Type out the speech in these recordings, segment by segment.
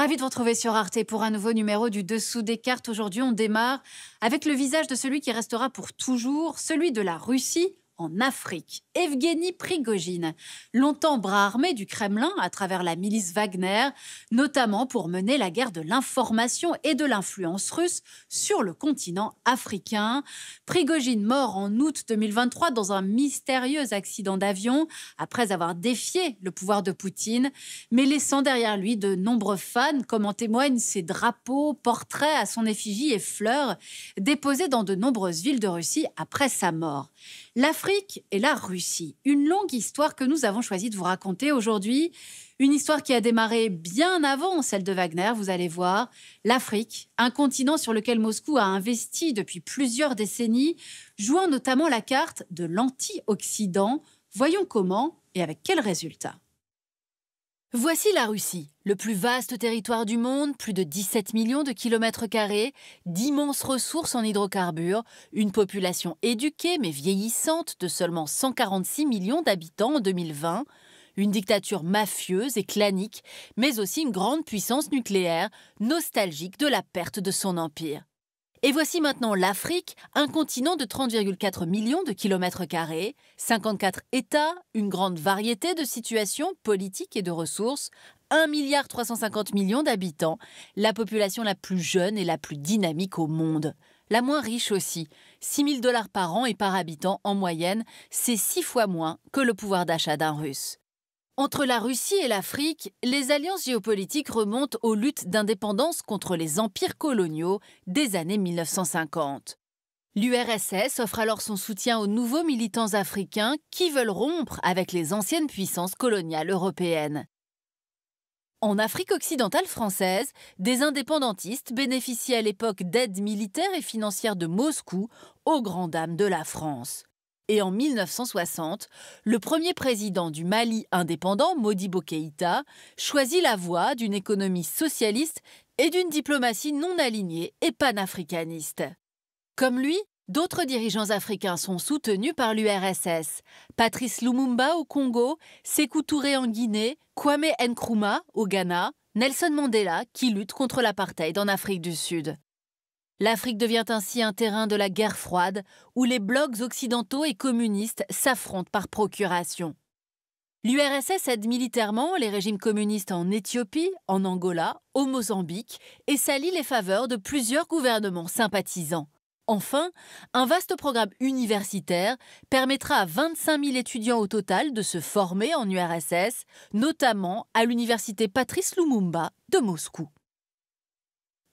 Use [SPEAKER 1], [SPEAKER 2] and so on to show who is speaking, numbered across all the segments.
[SPEAKER 1] Ravi de vous retrouver sur Arte pour un nouveau numéro du Dessous des cartes. Aujourd'hui, on démarre avec le visage de celui qui restera pour toujours, celui de la Russie en Afrique. Evgueni Prigojine, longtemps bras armé du Kremlin à travers la milice Wagner, notamment pour mener la guerre de l'information et de l'influence russe sur le continent africain. Prigojine mort en août 2023 dans un mystérieux accident d'avion après avoir défié le pouvoir de Poutine, mais laissant derrière lui de nombreux fans, comme en témoignent ses drapeaux, portraits à son effigie et fleurs déposés dans de nombreuses villes de Russie après sa mort. L'Afrique et la Russie, une longue histoire que nous avons choisi de vous raconter aujourd'hui. Une histoire qui a démarré bien avant celle de Wagner, vous allez voir. L'Afrique, un continent sur lequel Moscou a investi depuis plusieurs décennies, jouant notamment la carte de l'anti-Occident. Voyons comment et avec quels résultats. Voici la Russie, le plus vaste territoire du monde, plus de 17 millions de kilomètres carrés, d'immenses ressources en hydrocarbures, une population éduquée mais vieillissante de seulement 146 millions d'habitants en 2020, une dictature mafieuse et clanique, mais aussi une grande puissance nucléaire, nostalgique de la perte de son empire. Et voici maintenant l'Afrique, un continent de 30,4 millions de kilomètres carrés, 54 États, une grande variété de situations politiques et de ressources, 1,350 milliard d'habitants, la population la plus jeune et la plus dynamique au monde. La moins riche aussi, 6 000 $ par an et par habitant en moyenne, c'est 6 fois moins que le pouvoir d'achat d'un Russe. Entre la Russie et l'Afrique, les alliances géopolitiques remontent aux luttes d'indépendance contre les empires coloniaux des années 1950. L'URSS offre alors son soutien aux nouveaux militants africains qui veulent rompre avec les anciennes puissances coloniales européennes. En Afrique occidentale française, des indépendantistes bénéficient à l'époque d'aides militaires et financières de Moscou aux grandes dames de la France. Et en 1960, le premier président du Mali indépendant, Modibo Keïta, choisit la voie d'une économie socialiste et d'une diplomatie non alignée et panafricaniste. Comme lui, d'autres dirigeants africains sont soutenus par l'URSS. Patrice Lumumba au Congo, Sékou Touré en Guinée, Kwame Nkrumah au Ghana, Nelson Mandela qui lutte contre l'apartheid en Afrique du Sud. L'Afrique devient ainsi un terrain de la guerre froide où les blocs occidentaux et communistes s'affrontent par procuration. L'URSS aide militairement les régimes communistes en Éthiopie, en Angola, au Mozambique et s'allie les faveurs de plusieurs gouvernements sympathisants. Enfin, un vaste programme universitaire permettra à 25 000 étudiants au total de se former en URSS, notamment à l'université Patrice Lumumba de Moscou.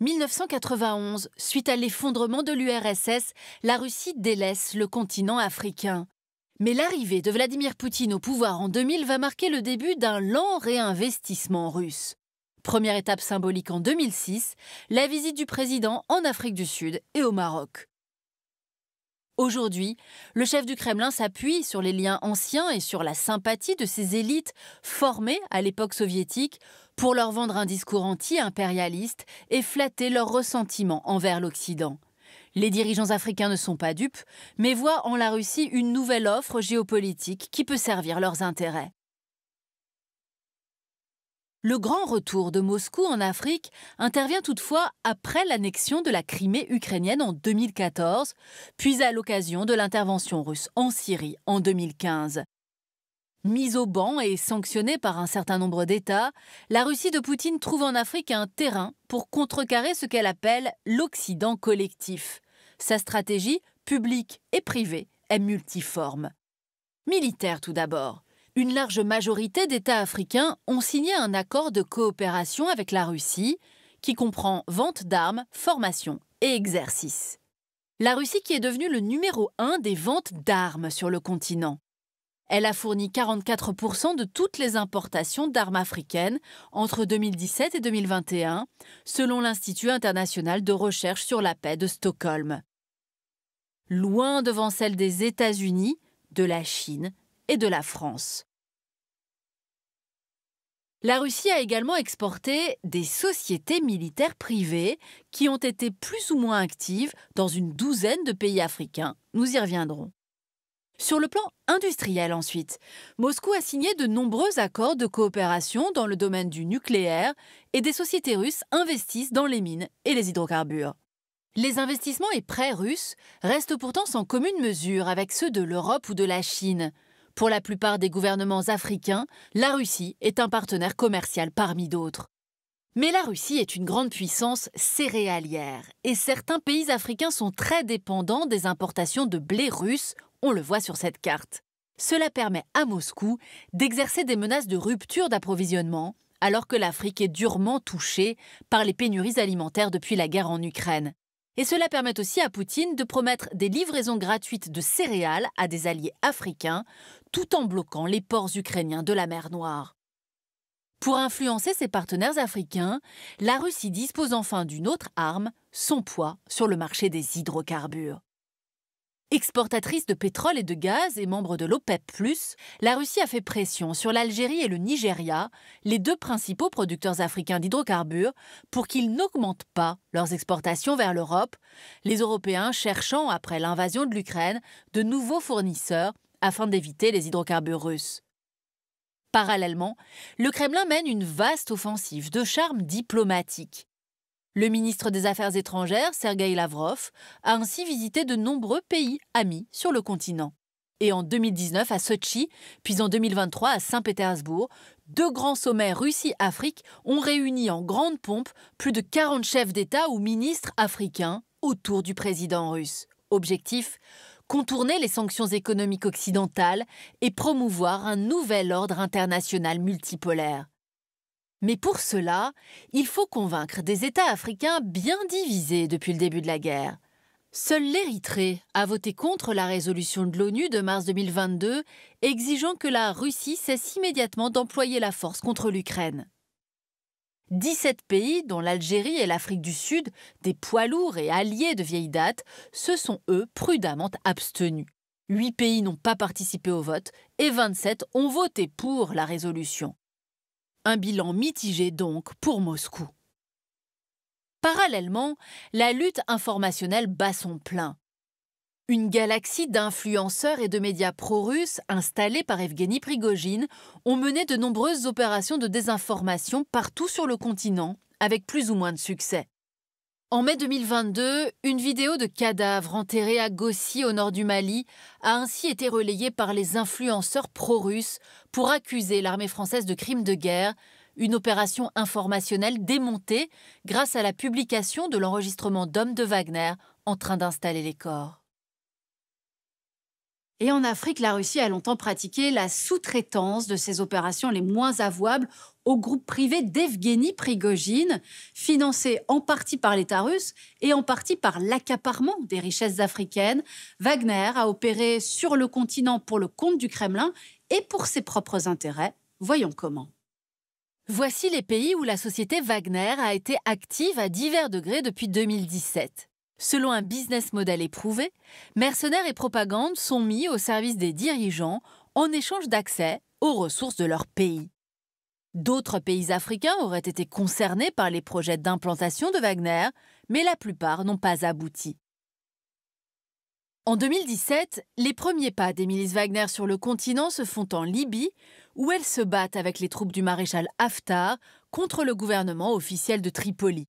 [SPEAKER 1] 1991, suite à l'effondrement de l'URSS, la Russie délaisse le continent africain. Mais l'arrivée de Vladimir Poutine au pouvoir en 2000 va marquer le début d'un lent réinvestissement russe. Première étape symbolique en 2006, la visite du président en Afrique du Sud et au Maroc. Aujourd'hui, le chef du Kremlin s'appuie sur les liens anciens et sur la sympathie de ses élites formées à l'époque soviétique pour leur vendre un discours anti-impérialiste et flatter leur ressentiment envers l'Occident. Les dirigeants africains ne sont pas dupes, mais voient en la Russie une nouvelle offre géopolitique qui peut servir leurs intérêts. Le grand retour de Moscou en Afrique intervient toutefois après l'annexion de la Crimée ukrainienne en 2014, puis à l'occasion de l'intervention russe en Syrie en 2015. Mise au ban et sanctionnée par un certain nombre d'États, la Russie de Poutine trouve en Afrique un terrain pour contrecarrer ce qu'elle appelle l'Occident collectif. Sa stratégie, publique et privée, est multiforme. Militaire tout d'abord. Une large majorité d'États africains ont signé un accord de coopération avec la Russie qui comprend vente d'armes, formation et exercice. La Russie qui est devenue le numéro 1 des ventes d'armes sur le continent. Elle a fourni 44% de toutes les importations d'armes africaines entre 2017 et 2021, selon l'Institut international de recherche sur la paix de Stockholm. Loin devant celle des États-Unis, de la Chine et de la France. La Russie a également exporté des sociétés militaires privées qui ont été plus ou moins actives dans une douzaine de pays africains. Nous y reviendrons.
[SPEAKER 2] Sur le plan industriel ensuite, Moscou a signé de nombreux accords de coopération dans le domaine du nucléaire et des sociétés russes investissent dans les mines et les hydrocarbures. Les investissements et prêts russes restent pourtant sans commune mesure avec ceux de l'Europe ou de la Chine. Pour la plupart des gouvernements africains, la Russie est un partenaire commercial parmi d'autres. Mais la Russie est une grande puissance céréalière et certains pays africains sont très dépendants des importations de blé russe, on le voit sur cette carte. Cela permet à Moscou d'exercer des menaces de rupture d'approvisionnement alors que l'Afrique est durement touchée par les pénuries alimentaires depuis la guerre en Ukraine. Et cela permet aussi à Poutine de promettre des livraisons gratuites de céréales à des alliés africains tout en bloquant les ports ukrainiens de la mer Noire. Pour influencer ses partenaires africains, la Russie dispose enfin d'une autre arme, son poids sur le marché des hydrocarbures. Exportatrice de pétrole et de gaz et membre de l'OPEP+, la Russie a fait pression sur l'Algérie et le Nigeria, les deux principaux producteurs africains d'hydrocarbures, pour qu'ils n'augmentent pas leurs exportations vers l'Europe, les Européens cherchant, après l'invasion de l'Ukraine, de nouveaux fournisseurs afin d'éviter les hydrocarbures russes. Parallèlement, le Kremlin mène une vaste offensive de charme diplomatique. Le ministre des Affaires étrangères, Sergueï Lavrov, a ainsi visité de nombreux pays amis sur le continent. Et en 2019 à Sotchi, puis en 2023 à Saint-Pétersbourg, deux grands sommets Russie-Afrique ont réuni en grande pompe plus de 40 chefs d'État ou ministres africains autour du président russe. Objectif : contourner les sanctions économiques occidentales et promouvoir un nouvel ordre international multipolaire. Mais pour cela, il faut convaincre des États africains bien divisés depuis le début de la guerre. Seul l'Érythrée a voté contre la résolution de l'ONU de mars 2022, exigeant que la Russie cesse immédiatement d'employer la force contre l'Ukraine. 17 pays, dont l'Algérie et l'Afrique du Sud, des poids lourds et alliés de vieille date, se sont, eux, prudemment abstenus. 8 pays n'ont pas participé au vote et 27 ont voté pour la résolution. Un bilan mitigé donc pour Moscou. Parallèlement, la lutte informationnelle bat son plein. Une galaxie d'influenceurs et de médias pro-russes installés par Evgueni Prigojine ont mené de nombreuses opérations de désinformation partout sur le continent, avec plus ou moins de succès. En mai 2022, une vidéo de cadavres enterrés à Gossi au nord du Mali a ainsi été relayée par les influenceurs pro-russes pour accuser l'armée française de crimes de guerre, une opération informationnelle démontée grâce à la publication de l'enregistrement d'hommes de Wagner en train d'installer les corps.
[SPEAKER 1] Et en Afrique, la Russie a longtemps pratiqué la sous-traitance de ses opérations les moins avouables au groupe privé d'Evgueni Prigojine, financé en partie par l'État russe et en partie par l'accaparement des richesses africaines. Wagner a opéré sur le continent pour le compte du Kremlin et pour ses propres intérêts. Voyons comment.
[SPEAKER 2] Voici les pays où la société Wagner a été active à divers degrés depuis 2017. Selon un business model éprouvé, mercenaires et propagande sont mis au service des dirigeants en échange d'accès aux ressources de leur pays. D'autres pays africains auraient été concernés par les projets d'implantation de Wagner, mais la plupart n'ont pas abouti. En 2017, les premiers pas des milices Wagner sur le continent se font en Libye, où elles se battent avec les troupes du maréchal Haftar contre le gouvernement officiel de Tripoli.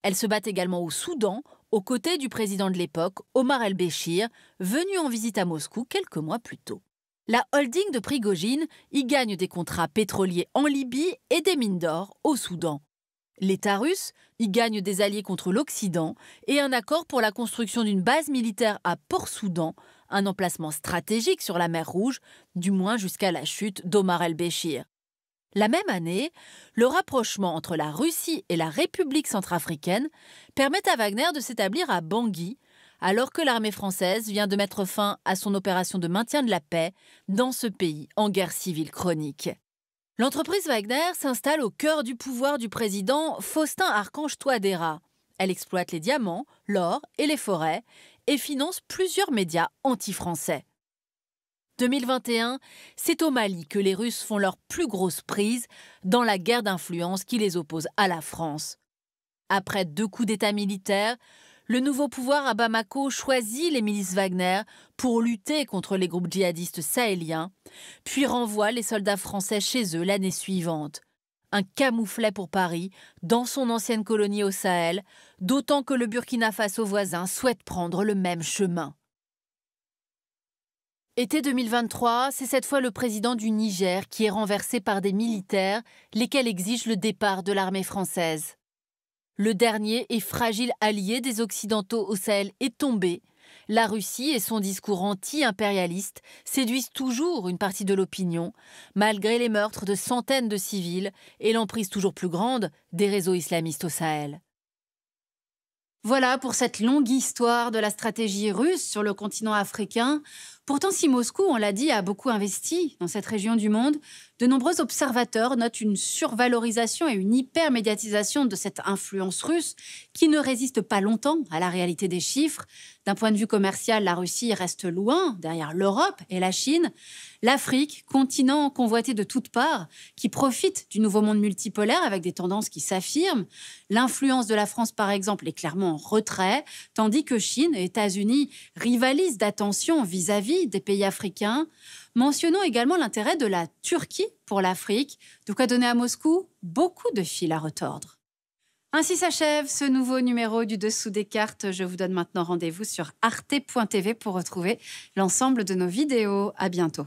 [SPEAKER 2] Elles se battent également au Soudan, aux côtés du président de l'époque, Omar el-Béchir, venu en visite à Moscou quelques mois plus tôt. La holding de Prigojine y gagne des contrats pétroliers en Libye et des mines d'or au Soudan. L'État russe y gagne des alliés contre l'Occident et un accord pour la construction d'une base militaire à Port-Soudan, un emplacement stratégique sur la mer Rouge, du moins jusqu'à la chute d'Omar el-Béchir. La même année, le rapprochement entre la Russie et la République centrafricaine permet à Wagner de s'établir à Bangui, alors que l'armée française vient de mettre fin à son opération de maintien de la paix dans ce pays en guerre civile chronique. L'entreprise Wagner s'installe au cœur du pouvoir du président Faustin Archange Touadéra. Elle exploite les diamants, l'or et les forêts et finance plusieurs médias anti-français. 2021, c'est au Mali que les Russes font leur plus grosse prise dans la guerre d'influence qui les oppose à la France. Après 2 coups d'État militaires, Le nouveau pouvoir à Bamako choisit les milices Wagner pour lutter contre les groupes djihadistes sahéliens, puis renvoie les soldats français chez eux l'année suivante. Un camouflet pour Paris, dans son ancienne colonie au Sahel, d'autant que le Burkina Faso voisin souhaite prendre le même chemin. Été 2023, c'est cette fois le président du Niger qui est renversé par des militaires, lesquels exigent le départ de l'armée française. Le dernier et fragile allié des Occidentaux au Sahel est tombé. La Russie et son discours anti-impérialiste séduisent toujours une partie de l'opinion, malgré les meurtres de centaines de civils et l'emprise toujours plus grande des réseaux islamistes au Sahel.
[SPEAKER 1] Voilà pour cette longue histoire de la stratégie russe sur le continent africain. Pourtant, si Moscou, on l'a dit, a beaucoup investi dans cette région du monde, de nombreux observateurs notent une survalorisation et une hypermédiatisation de cette influence russe qui ne résiste pas longtemps à la réalité des chiffres. D'un point de vue commercial, la Russie reste loin derrière l'Europe et la Chine. L'Afrique, continent convoité de toutes parts, qui profite du nouveau monde multipolaire avec des tendances qui s'affirment. L'influence de la France, par exemple, est clairement en retrait, tandis que Chine et États-Unis rivalisent d'attention vis-à-vis des pays africains. Mentionnons également l'intérêt de la Turquie pour l'Afrique, de quoi donner à Moscou beaucoup de fil à retordre. Ainsi s'achève ce nouveau numéro du Dessous des cartes. Je vous donne maintenant rendez-vous sur arte.tv pour retrouver l'ensemble de nos vidéos. À bientôt.